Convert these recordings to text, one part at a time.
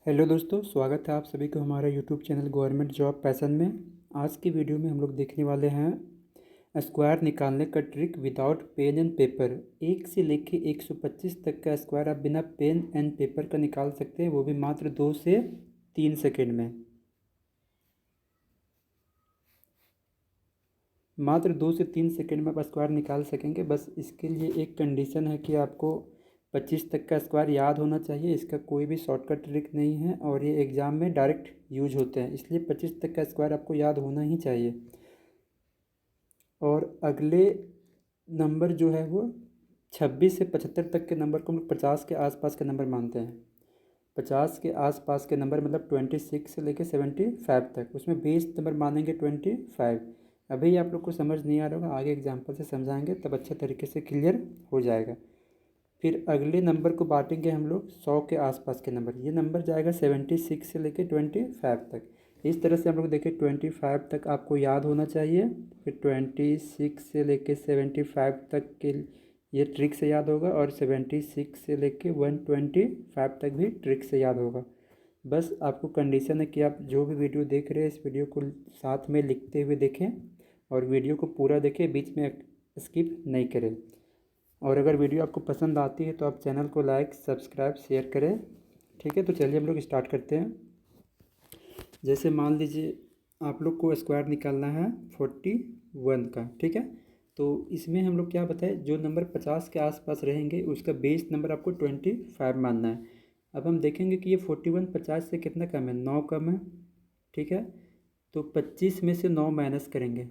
Hello दोस्तों, स्वागत है आप सभी को हमारे YouTube channel government job passion में। आज की वीडियो में हम लोग देखने वाले हैं स्क्वायर निकालने का trick without pen and paper. 1 से लेके 125 तक का स्क्वायर आप बिना पेन एंड पेपर का निकाल सकते हैं, वो भी मात्र 2 से 3 सेकेंड में। मात्र 2 से 3 सेकेंड में आप स्क्वायर निकाल सकेंगे। बस इसके लिए एक कंडीशन है कि आपको 25 तक का स्क्वायर याद होना चाहिए। इसका कोई भी शॉर्टकट ट्रिक नहीं है और ये एग्ज़ाम में डायरेक्ट यूज होते हैं, इसलिए 25 तक का स्क्वायर आपको याद होना ही चाहिए। और अगले नंबर जो है वो 26 से 75 तक के नंबर को हम लोग 50 के आसपास के नंबर मानते हैं। 50 के आसपास के नंबर मतलब 26 से लेकर 75 तक, उसमें बेस नंबर मानेंगे 25। अभी आप लोग को समझ नहीं आ रहा होगा, आगे एग्जाम्पल से समझाएंगे तब अच्छे तरीके से क्लियर हो जाएगा। फिर अगले नंबर को बांटेंगे हम लोग 100 के आसपास के नंबर। ये नंबर जाएगा 76 से लेकर 25 तक। इस तरह से हम लोग देखें 25 तक आपको याद होना चाहिए। फिर 26 से लेकर 75 तक के ये ट्रिक से याद होगा, और 76 से लेकर 125 तक भी ट्रिक से याद होगा। बस आपको कंडीशन है कि आप जो भी वीडियो देख रहे हैं इस वीडियो को साथ में लिखते हुए देखें और वीडियो को पूरा देखें, बीच में स्किप नहीं करें। और अगर वीडियो आपको पसंद आती है तो आप चैनल को लाइक, सब्सक्राइब, शेयर करें। ठीक है, तो चलिए हम लोग स्टार्ट करते हैं। जैसे मान लीजिए आप लोग को स्क्वायर निकालना है 41 का। ठीक है, तो इसमें हम लोग क्या बताएं, जो नंबर 50 के आसपास रहेंगे उसका बेस नंबर आपको 25 मानना है। अब हम देखेंगे कि ये 41 50 से कितना कम है, 9 कम है। ठीक है, तो 25 में से 9 माइनस करेंगे।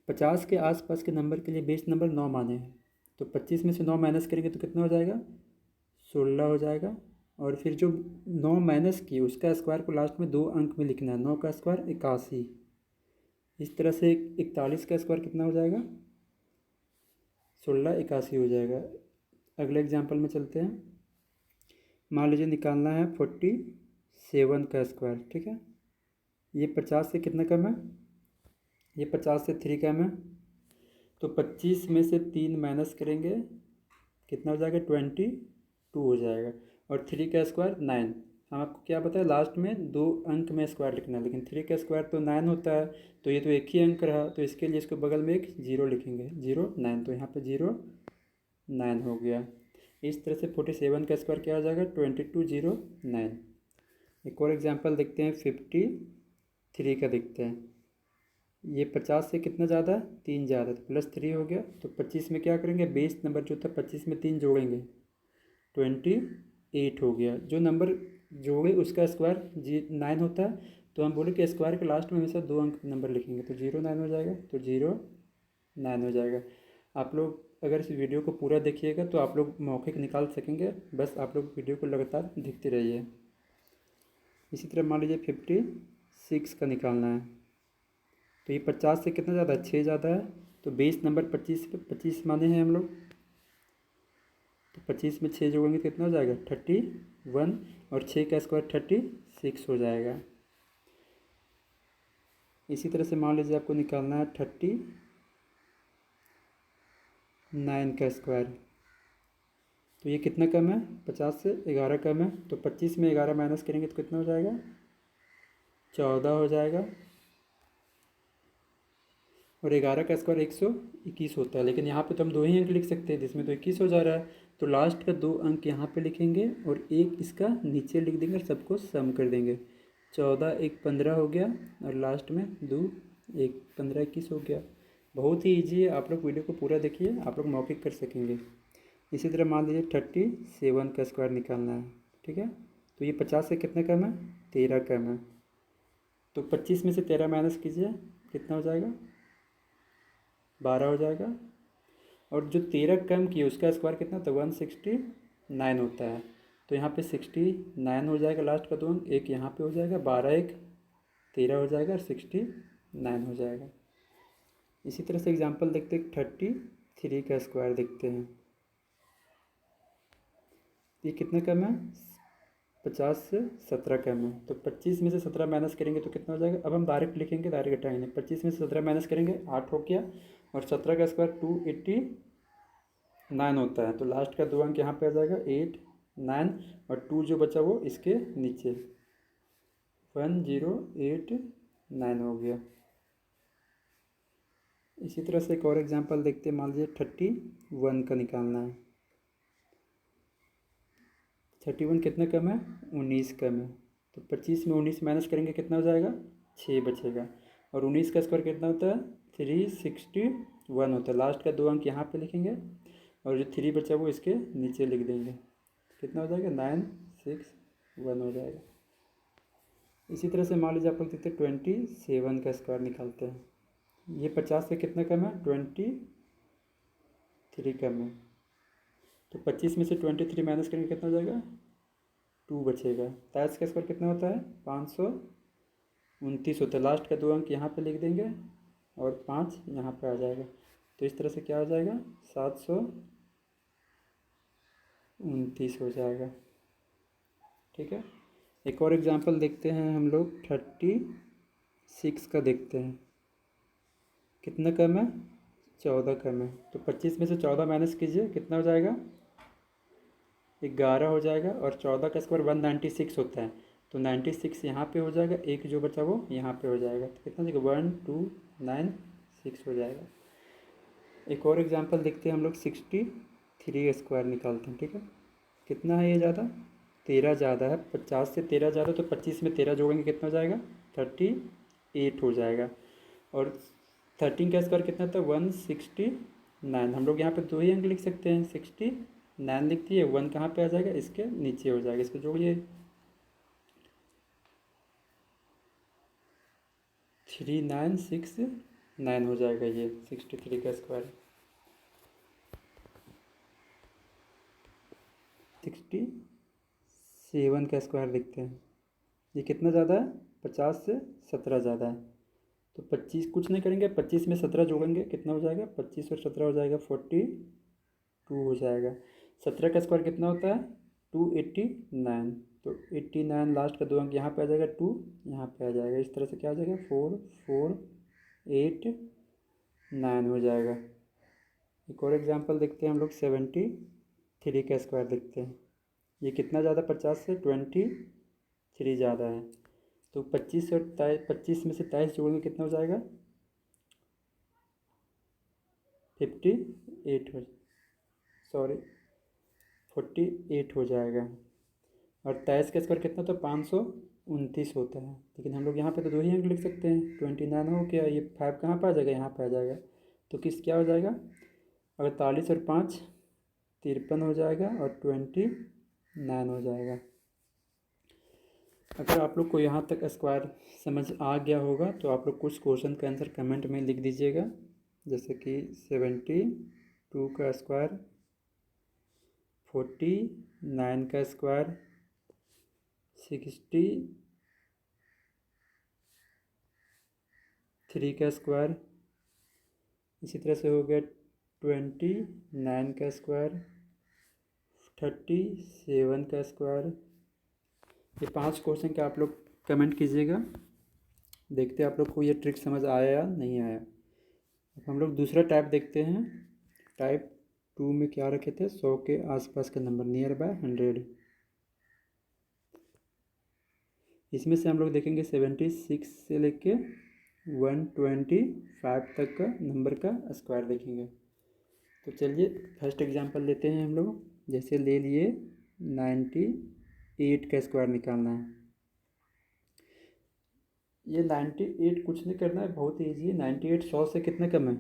50 के आसपास के नंबर के लिए बेस नंबर 9 माने हैं, तो 25 में से 9 माइनस करेंगे तो कितना हो जाएगा, 16 हो जाएगा। और फिर जो 9 माइनस की उसका स्क्वायर को लास्ट में 2 अंक में लिखना है। 9 का स्क्वायर 81। इस तरह से 41 का स्क्वायर कितना हो जाएगा, 1681 हो जाएगा। अगले एग्जाम्पल में चलते हैं। मान लीजिए निकालना है 47 का स्क्वायर। ठीक है, ये 50 से कितना कम है, ये 50 से 3 कम है, तो 25 में से 3 माइनस करेंगे, कितना हो जाएगा, 22 हो जाएगा। और 3 का स्क्वायर 9। हम आपको क्या बताया, लास्ट में 2 अंक में स्क्वायर लिखना है, लेकिन 3 का स्क्वायर तो 9 होता है, तो ये तो एक ही अंक रहा, तो इसके लिए इसको बगल में एक 0 लिखेंगे, 0 9, तो यहाँ पे 0 9 हो गया। इस तरह से 47 का स्क्वायर क्या हो जाएगा, 2209। एक और एग्जाम्पल देखते हैं, 53 का देखते हैं। ये 50 से कितना ज़्यादा है, 3 ज़्यादा, तो +3 हो गया। तो 25 में क्या करेंगे, बेस नंबर जो था 25 में 3 जोड़ेंगे, 28 हो गया। जो नंबर जोड़े उसका स्क्वायर 9 होता है, तो हम बोले कि स्क्वायर के लास्ट में हमेशा 2 अंक नंबर लिखेंगे, तो 09 हो जाएगा, तो 09 हो जाएगा। आप लोग अगर इस वीडियो को पूरा देखिएगा तो आप लोग मौखिक निकाल सकेंगे। बस आप लोग वीडियो को लगातार देखते रहिए। इसी तरह मान लीजिए 56 का निकालना है, तो ये 50 से कितना ज़्यादा है, 6 ज़्यादा है, तो बेस नंबर 25 पे 25 माने हैं हम लोग, तो 25 में 6 जोड़ेंगे तो कितना हो जाएगा, 31, और 6 का स्क्वायर 36 हो जाएगा। इसी तरह से मान लीजिए आपको निकालना है 39 का स्क्वायर, तो ये कितना कम है, 50 से 11 कम है, तो 25 में 11 माइनस करेंगे तो कितना हो जाएगा, 14 हो जाएगा। और 11 का स्क्वायर 121 होता है, लेकिन यहाँ पे तो हम 2 ही अंक लिख सकते हैं, जिसमें तो 21 हो जा रहा है, तो लास्ट का 2 अंक यहाँ पे लिखेंगे और एक इसका नीचे लिख देंगे और सबको सम कर देंगे। 14 1 15 हो गया, और लास्ट में 2 1 15 21 हो गया। बहुत ही ईजी है, आप लोग वीडियो को पूरा देखिए, आप लोग मौखिक कर सकेंगे। इसी तरह मान लीजिए 37 का स्क्वायर निकालना है। ठीक है, तो ये 50 से कितना कम है, 13 कम है, तो 25 में से 13 माइनस कीजिए, कितना हो जाएगा, 12 हो जाएगा। और जो 13 कम किए उसका स्क्वायर कितना था, 169 होता है, तो यहाँ पे 69 हो जाएगा, लास्ट का 2 अंक, एक यहाँ पे हो जाएगा, 12 1 13 हो जाएगा, और 69 हो जाएगा। इसी तरह से एग्जांपल देखते हैं, 33 का स्क्वायर देखते हैं। ये कितना कम है, 50 से 17 कम है, तो 25 में से 17 माइनस करेंगे तो कितना हो जाएगा। अब हम डायरेक्ट लिखेंगे, डायरेक्ट घटाएंगे, 25 में से 17 माइनस करेंगे, 8 हो गया, और 17 का स्क्वायर 289 होता है, तो लास्ट का 2 अंक यहाँ पे आ जाएगा, 8 9 और 2 जो बचा वो इसके नीचे 1089 हो गया। इसी तरह से एक और एग्जांपल देखते हैं। मान लीजिए 31 का निकालना है। 31 कितना कम है? 19 कम है। तो 25 में 19 माइनस करेंगे कितना हो जाएगा? 6 बचेगा। और 19 का स्क्वायर कितना होता है? 361 होता है। लास्ट का 2 अंक यहाँ पे लिखेंगे और जो 3 बचा वो इसके नीचे लिख देंगे। कितना हो जाएगा? 961 हो जाएगा। इसी तरह से मान लीजिए आप लोग देखते हैं 27 का स्क्वायर निकालते हैं। ये 50 से कितना कम है? 23 कम है। तो 25 में से 23 माइनस करेंगे कितना हो जाएगा? 2 बचेगा। 23 का स्क्वायर कितना होता है? 529 होता है। लास्ट का 2 अंक यहाँ पे लिख देंगे और 5 यहाँ पे आ जाएगा। तो इस तरह से क्या हो जाएगा? 729 हो जाएगा। ठीक है। एक और एग्जांपल देखते हैं हम लोग। 36 का देखते हैं। कितना कम है? 14 कम है। तो 25 में से 14 माइनस कीजिए कितना हो जाएगा? 11 हो जाएगा। और 14 का स्क्वायर 196 होता है। तो 96 यहाँ पे हो जाएगा। एक जो बचा वो यहाँ पे हो जाएगा। तो कितना हो जाएगा? 1296 हो जाएगा। एक और एग्जांपल देखते हैं हम लोग। 63 स्क्वायर निकालते हैं। ठीक है। कितना है ये ज़्यादा? 13 ज़्यादा है। 50 से 13 ज़्यादा, तो 25 में 13 जोड़ेंगे कितना हो जाएगा? 38 हो जाएगा। और 13 का स्क्वायर कितना था? 169। हम लोग यहाँ पे 2 ही अंक लिख सकते हैं। 69 लिख दिए। 1 कहाँ पे आ जाएगा? इसके नीचे हो जाएगा। इसको जोड़िए 3969 हो जाएगा ये 63 का स्क्वायर। 67 का स्क्वायर देखते हैं। ये कितना ज़्यादा है? 50 से 17 ज़्यादा है। तो 25 कुछ नहीं करेंगे। 25 में 17 जोड़ेंगे कितना हो जाएगा? 25 और 17 हो जाएगा 42 हो जाएगा। 17 का स्क्वायर कितना होता है? 289। तो 89 लास्ट का 2 अंक यहाँ पे आ जाएगा। 2 यहाँ पे आ जाएगा। इस तरह से क्या आ जाएगा? 4489 हो जाएगा। एक और एग्जांपल देखते हैं हम लोग। 73 का स्क्वायर देखते हैं। ये कितना ज़्यादा? 50 से 23 ज़्यादा है। तो 25 और 25 में से 23 जोड़ेंगे कितना हो जाएगा? 58 हो 48 हो जाएगा। और 23 का स्क्वायर कितना? तो 529 होता है। लेकिन हम लोग यहाँ पे तो 2 ही अंक लिख सकते हैं। 29 हो क्या? ये 5 कहाँ पर आ जाएगा? यहाँ पे आ जाएगा। तो किस क्या हो जाएगा? 48 और 5 53 हो जाएगा और 29 हो जाएगा। अगर आप लोग को यहाँ तक स्क्वायर समझ आ गया होगा तो आप लोग कुछ क्वेश्चन का आंसर कमेंट में लिख दीजिएगा। जैसे कि 72 का स्क्वायर, 49 का स्क्वायर, 63 का स्क्वायर, इसी तरह से हो गया 29 का स्क्वायर, 37 का स्क्वायर। ये 5 क्वेश्चन का आप लोग कमेंट कीजिएगा। देखते हैं आप लोग को ये ट्रिक समझ आया या नहीं आया। अब हम लोग दूसरा टाइप देखते हैं। टाइप 2 में क्या रखे थे? 100 के आसपास का नंबर, नियर बाय 100। इसमें से हम लोग देखेंगे 76 से लेके 125 तक का नंबर का स्क्वायर देखेंगे। तो चलिए फर्स्ट एग्जांपल लेते हैं हम लोग। जैसे ले लिए 98 का स्क्वायर निकालना है। ये 98 कुछ नहीं करना है, बहुत ईजी है। 98 100 से कितना कम है?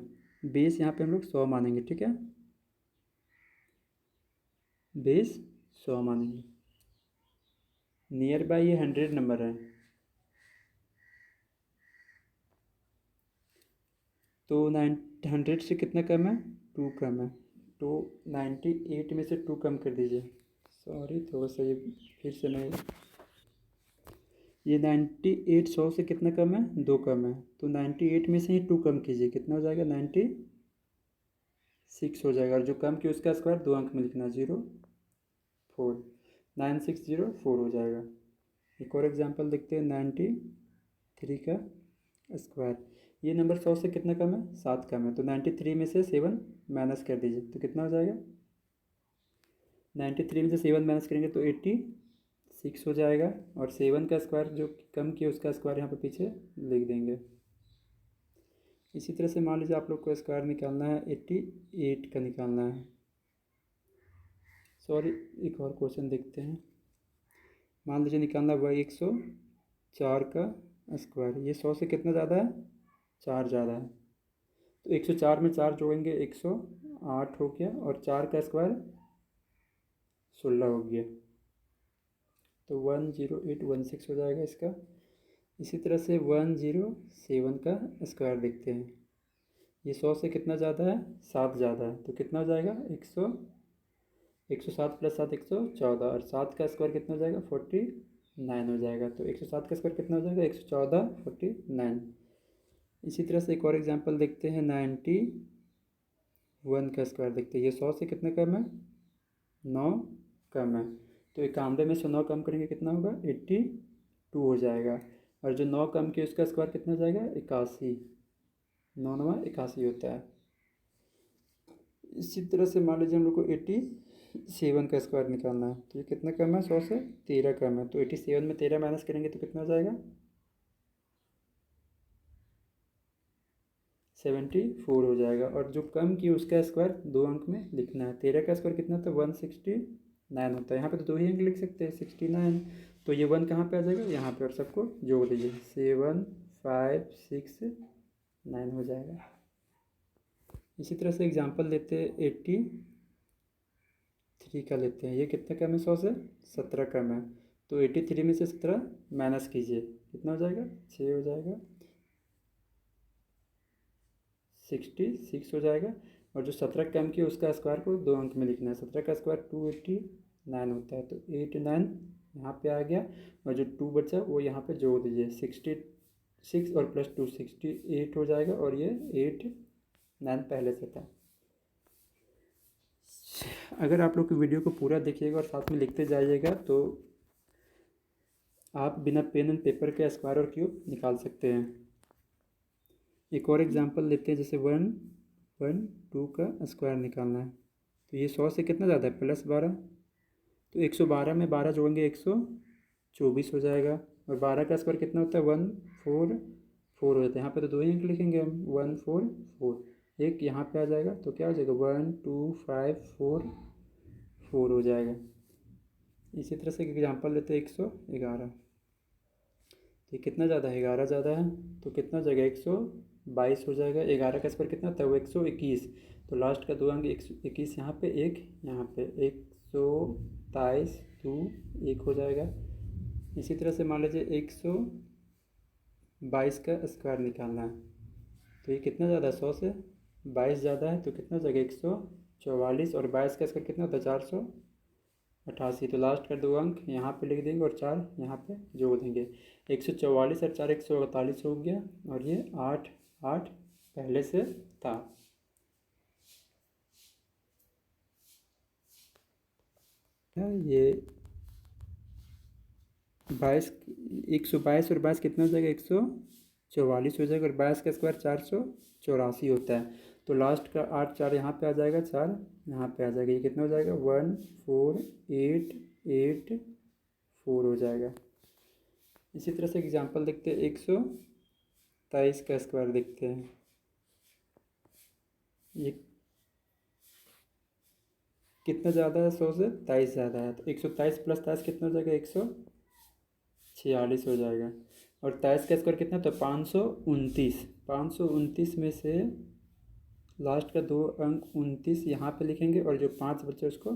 20। यहाँ पे हम लोग 100 मानेंगे। ठीक है, 20 100 मानेंगे। नियर बाय ये 100 नंबर है। तो 100 से कितना कम है? 2 कम है। तो 98 में से 2 कम कर दीजिए। सॉरी, थोड़ा सा ये फिर से नहीं। ये 98 100 से कितना कम है? 2 कम है। तो 98 में से ही 2 कम कीजिए कितना हो जाएगा? 96 हो जाएगा। और जो कम किया उसका स्क्वायर 2 अंक में लिखना, 04 9604 हो जाएगा। एक और एग्जांपल देखते हैं 93 का स्क्वायर। ये नंबर 100 से कितना कम है? 7 कम है। तो 93 में से 7 माइनस कर दीजिए तो कितना हो जाएगा? 93 में से 7 माइनस करेंगे तो 86 हो जाएगा, और 7 का स्क्वायर जो कम किया उसका स्क्वायर यहाँ पे पीछे लिख देंगे। इसी तरह से मान लीजिए आप लोग को स्क्वायर निकालना है 88 का निकालना है। सॉरी, एक और क्वेश्चन देखते हैं। मान लीजिए निकालना हुआ 104 का स्क्वायर, ये 100 से कितना ज़्यादा है, 4 ज़्यादा है, तो 104 में 4 जोड़ेंगे 108 हो गया, और 4 का स्क्वायर 16 हो गया, तो 10816 हो जाएगा इसका। इसी तरह से 107 का स्क्वायर देखते हैं। ये 100 से कितना ज़्यादा है, 7 ज़्यादा है, तो कितना हो जाएगा 107 प्लस 7 114, और 7 का स्क्वायर कितना हो जाएगा 49 हो जाएगा, तो 107 का स्क्वायर कितना हो जाएगा 114 49। इसी तरह से एक और एग्जांपल देखते हैं, 91 का स्क्वायर देखते हैं। ये 100 से कितना कम है, 9 कम है, तो 91 में से 9 कम करेंगे कितना होगा 82 हो जाएगा, और जो 9 कम किया उसका स्क्वायर कितना हो जाएगा 81, 9 9 81 होता है। इसी तरह से मान लीजिए हम लोग को 87 का स्क्वायर निकालना है, तो ये कितना कम है 100 से 13 कम है, तो 87 में 13 माइनस करेंगे तो कितना हो जाएगा 74 हो जाएगा, और जो कम किया उसका स्क्वायर 2 अंक में लिखना है। 13 का स्क्वायर कितना था 169 होता है, यहाँ पे तो 2 ही अंक लिख सकते हैं 69, तो ये 1 कहाँ पे आ जाएगा यहाँ पे, और सबको जोड़ दीजिए 7 5 6 9 हो जाएगा। इसी तरह से एग्जांपल लेते हैं 83 का लेते हैं। ये कितना कम है 100 से 17 कम है, तो 83 में से 17 माइनस कीजिए कितना हो जाएगा 6 हो जाएगा, 66 हो जाएगा, और जो 17 कम किया उसका स्क्वायर को 2 अंक में लिखना है। 17 का स्क्वायर 289 होता है, तो 89 यहाँ पे आ गया, और जो 2 बचा वो यहाँ पे जोड़ दीजिए 66 और प्लस 2 68 हो जाएगा, और ये 89 पहले से था। अगर आप लोग वीडियो को पूरा देखिएगा और साथ में लिखते जाइएगा तो आप बिना पेन एंड पेपर के स्क्वायर और क्यूब निकाल सकते हैं। एक और एग्जांपल लेते हैं, जैसे 112 का स्क्वायर निकालना है, तो ये 100 से कितना ज़्यादा है प्लस 12, तो 112 में 12 जोड़ेंगे 124 हो जाएगा, और 12 का स्क्वायर कितना होता है 144 हो जाता है। यहाँ पे तो 2 ही अंक लिखेंगे हम 144, एक यहाँ पे आ जाएगा, तो क्या हो जाएगा 12544 हो जाएगा। इसी तरह से एक एग्जांपल लेते हैं 111, तो ये कितना ज़्यादा है 11 ज़्यादा है, तो कितना हो जाएगा 122 हो जाएगा। 11 का स्क्वायर कितना होता है वो 121, तो लास्ट का 2 अंक 121 यहाँ पे, एक यहाँ पे, 127 2 1 हो जाएगा। इसी तरह से मान लीजिए 122 का स्क्वायर निकालना है, तो ये कितना ज़्यादा है 100 से 22 ज़्यादा है, तो कितना हो जाएगा 144, और 22 का स्क्वायर कितना होता है 488, तो लास्ट का 2 अंक यहाँ पे लिख देंगे और 4 यहाँ पे जोड़ देंगे। 144 और 4 148 हो गया, और ये 8 8 पहले से था। ये 22 122 और 22 कितना हो जाएगा 144 हो जाएगा, और 22 का स्क्वायर 484 होता है, तो लास्ट का 8 4 यहाँ पे आ जाएगा, 4 यहाँ पे आ जाएगा, ये कितना हो जाएगा 14884 हो जाएगा। इसी तरह से एग्जांपल देखते हैं 123 का स्क्वायर देखते हैं। ये कितना ज़्यादा है 100 से 23 ज़्यादा है, तो 123 प्लस 23 कितना हो जाएगा 146 हो जाएगा, और 23 का स्क्वायर कितना तो 529 में से लास्ट का 2 अंक 29 यहाँ पे लिखेंगे, और जो 5 बचे उसको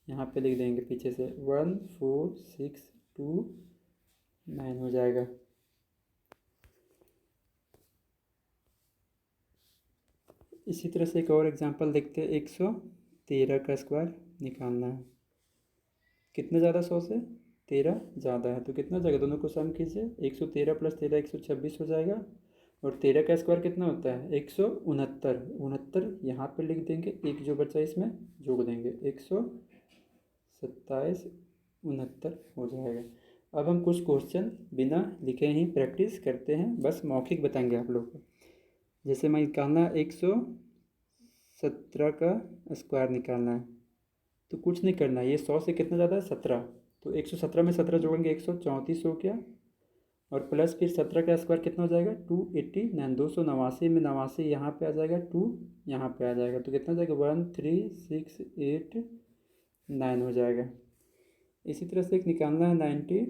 यहाँ पे लिख देंगे पीछे से 14629 हो जाएगा। इसी तरह से एक और एग्जांपल देखते हैं 113 का स्क्वायर निकालना है। कितना ज़्यादा 100 से 13 ज़्यादा है, तो कितना जाएगा दोनों को सम कीजिए 113 प्लस 13 126 हो जाएगा, और 13 का स्क्वायर कितना होता है 169 यहाँ पे लिख देंगे, एक जो बचा इसमें जोड़ देंगे 127 69 हो जाएगा। अब हम कुछ क्वेश्चन बिना लिखे ही प्रैक्टिस करते हैं, बस मौखिक बताएंगे आप लोग को। जैसे मैं निकालना 117 का स्क्वायर निकालना है, तो कुछ नहीं करना है, ये 100 से कितना ज़्यादा है 17, तो 117 में 17 जोड़ेंगे 134 हो गया, और प्लस फिर 17 का स्क्वायर कितना हो जाएगा 289, 289 में 89 यहाँ पे आ जाएगा, 2 यहाँ पे आ जाएगा, तो कितना हो जाएगा 13689 हो जाएगा। इसी तरह से एक निकालना है 92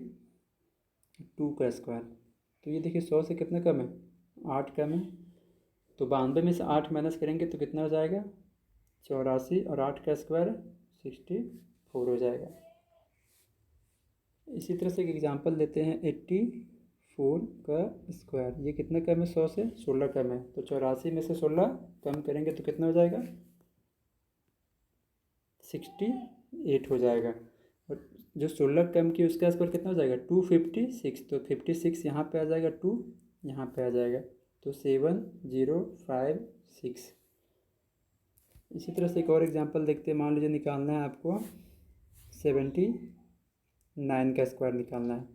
का स्क्वायर, तो ये देखिए 100 से कितना कम है 8 कम है, तो 92 में से 8 माइनस करेंगे तो कितना हो जाएगा 84, और 8 का स्क्वायर 64 हो जाएगा। इसी तरह से एक एग्जांपल देते हैं 84 का स्क्वायर, ये कितना कम है 100 से 16 कम है, तो 84 में से 16 कम करेंगे तो कितना हो जाएगा 68 हो जाएगा, और जो 16 कम की उसका स्क्वायर कितना हो जाएगा 256, तो 56 यहाँ पे आ जाएगा, 2 यहाँ पे आ जाएगा, तो 7056। इसी तरह से एक और एग्जांपल देखते हैं, मान लीजिए निकालना है आपको 79 का स्क्वायर निकालना है,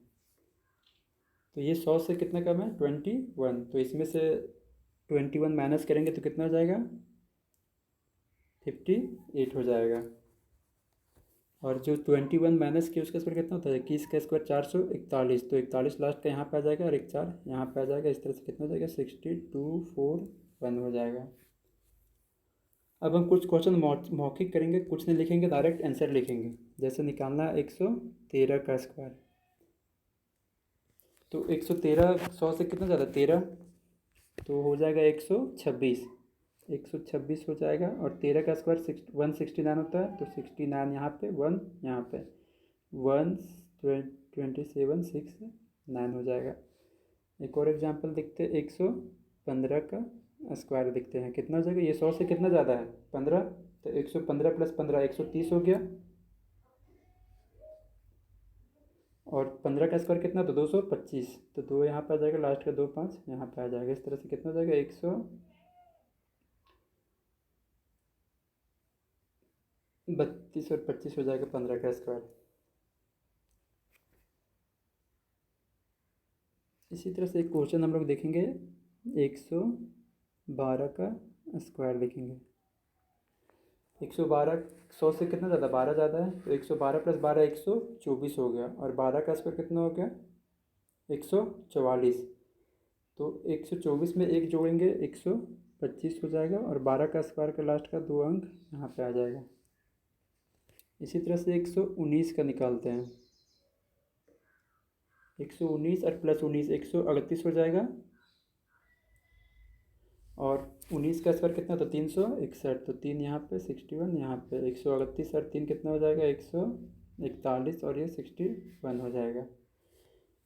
तो ये 100 से कितना कम है 21, तो इसमें से 21 माइनस करेंगे तो कितना हो जाएगा 58 हो जाएगा, और जो 21 माइनस किया उसका स्क्वायर कितना होता है 21 का स्क्वायर 441, तो 41 लास्ट का यहाँ पे आ जाएगा और एक 4 यहाँ पे आ जाएगा, इस तरह से कितना हो जाएगा 6241 हो जाएगा। अब हम कुछ क्वेश्चन मौखिक करेंगे, कुछ नहीं लिखेंगे, डायरेक्ट आंसर लिखेंगे। जैसे निकालना है 113 का स्क्वायर, तो 113 100 से कितना ज़्यादा 13, तो हो जाएगा 126 हो जाएगा, और 13 का स्क्वायर 169 होता है, तो 69 यहाँ पे 1 यहाँ पे 12769 हो जाएगा। एक और एग्जांपल देखते हैं 115 का स्क्वायर देखते हैं कितना हो जाएगा, ये 100 से कितना ज़्यादा है 15, तो 115 प्लस 15 130 हो गया, और 15 का स्क्वायर कितना तो 225, तो 2 यहाँ पे आ जाएगा, लास्ट का 2 5 यहाँ पे आ जाएगा, इस तरह से कितना हो जाएगा 132 और 25 हो जाएगा 15 का स्क्वायर। इसी तरह से एक क्वेश्चन हम लोग देखेंगे 112 का स्क्वायर देखेंगे, 112 100 से कितना ज़्यादा 12 ज़्यादा है, तो 112 प्लस 12 124 हो गया, और 12 का स्क्वायर कितना हो गया 144, तो 124 में एक जोड़ेंगे 125 हो जाएगा, और 12 का स्क्वायर का लास्ट का 2 अंक यहाँ पे आ जाएगा। इसी तरह से 119 का निकालते हैं, 119 और प्लस 19 138 हो जाएगा, और 19 का स्क्वायर कितना तो 361, तो 3 यहाँ पे 61 यहाँ पे 138 और 3 कितना हो जाएगा 141, और ये 61 हो जाएगा।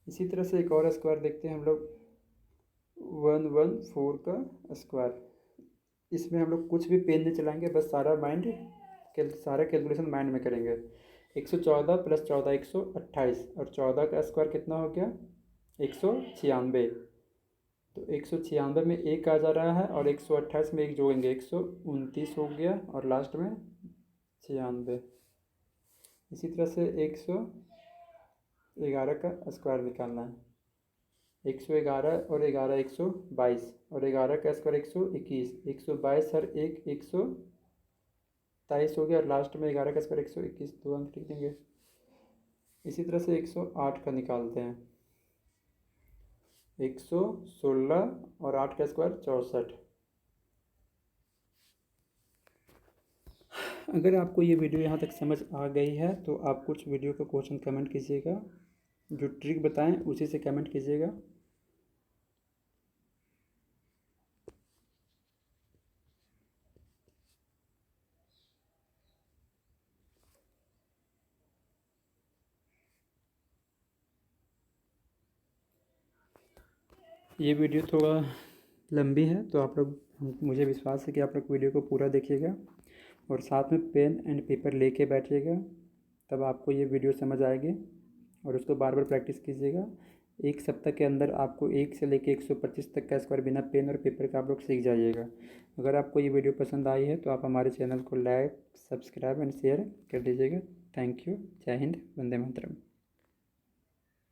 इसी तरह से एक और स्क्वायर देखते हैं हम लोग 114 का स्क्वायर, इसमें हम लोग कुछ भी पेन नहीं चलाएंगे, बस सारा कैलकुलेशन माइंड में करेंगे। 114 प्लस 14 128, और 14 का स्क्वायर कितना हो गया 196, तो 196 में एक आ जा रहा है, और 128 में एक जोड़ेंगे 129 हो गया, और लास्ट में 96। इसी तरह से 111 का स्क्वायर निकालना है, 111 और 11 122, और 11 का स्क्वायर 121, 122 और 123 हो गया, और लास्ट में 11 का स्क्वायर 121, 2 अंक लिख देंगे। इसी तरह से 108 का निकालते हैं, 116 और 8 का स्क्वायर 64। अगर आपको ये वीडियो यहाँ तक समझ आ गई है तो आप कुछ वीडियो का क्वेश्चन कमेंट कीजिएगा, जो ट्रिक बताएं उसी से कमेंट कीजिएगा। ये वीडियो थोड़ा लंबी है, तो आप लोग मुझे विश्वास है कि आप लोग वीडियो को पूरा देखिएगा, और साथ में पेन एंड पेपर लेके बैठिएगा, तब आपको ये वीडियो समझ आएगी, और उसको बार बार प्रैक्टिस कीजिएगा। एक सप्ताह के अंदर आपको 1 से लेके 125 तक का स्क्वायर बिना पेन और पेपर का आप लोग सीख जाइएगा। अगर आपको ये वीडियो पसंद आई है तो आप हमारे चैनल को लाइक, सब्सक्राइब एंड शेयर कर दीजिएगा। Thank you. जय हिंद, वंदे मातरम।